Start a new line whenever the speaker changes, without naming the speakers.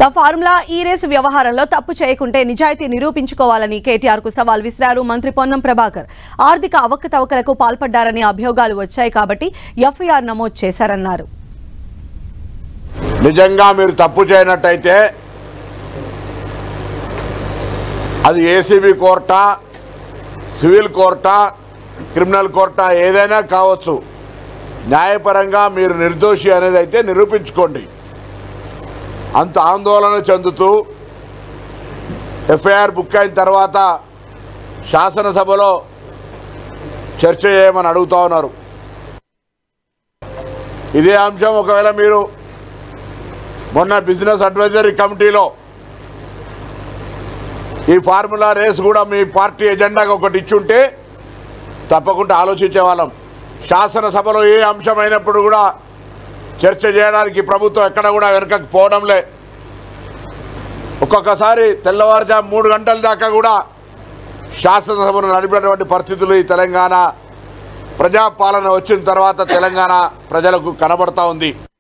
Formula ఈ race వ్యవహారంలో తప్పు చేయకుంటే నిజాయితీ నిరూపించుకోవాలని కేటీఆర్ కు సవాల్ విసిరారు మంత్రి పొన్నం ప్రభాకర్. ఆర్థిక అవకతవకలకు పాల్పడ్డారని అభియోగాలు వచ్చాయి కాబట్టి ఎఫ్ఐఆర్ నమోదు చేశారన్నారు.
నిజంగా మీరు తప్పు చేయనట్టయితే అది ఏసీబీ కోర్టా, సివిల్ కోర్టా, క్రిమినల్ కోర్టా ఏదైనా కావచ్చు. న్యాయపరంగా మీరు నిర్దోషి అనేది అయితే నిరూపించుకోండి. అంత ఆందోళన చెందుతూ ఎఫ్ఐఆర్ బుక్ అయిన తర్వాత శాసనసభలో చర్చ చేయమని అడుగుతా ఉన్నారు. ఇదే అంశం ఒకవేళ మీరు మొన్న బిజినెస్ అడ్వైజరీ కమిటీలో ఈ ఫార్ములా రేస్ కూడా మీ పార్టీ ఎజెండాగా ఒకటి ఇచ్చుంటే తప్పకుండా ఆలోచించే వాళ్ళం. శాసనసభలో ఏ అంశం అయినప్పుడు కూడా చర్చ చేయడానికి ప్రభుత్వం ఎక్కడ కూడా వెనకకు పోవడంలే. ఒక్కొక్కసారి తెల్లవారుజాము 3 గంటల దాకా కూడా శాసనసభను నడిపినటువంటి పరిస్థితులు ఈ తెలంగాణ ప్రజాపాలన వచ్చిన తర్వాత తెలంగాణ ప్రజలకు కనబడతా ఉంది.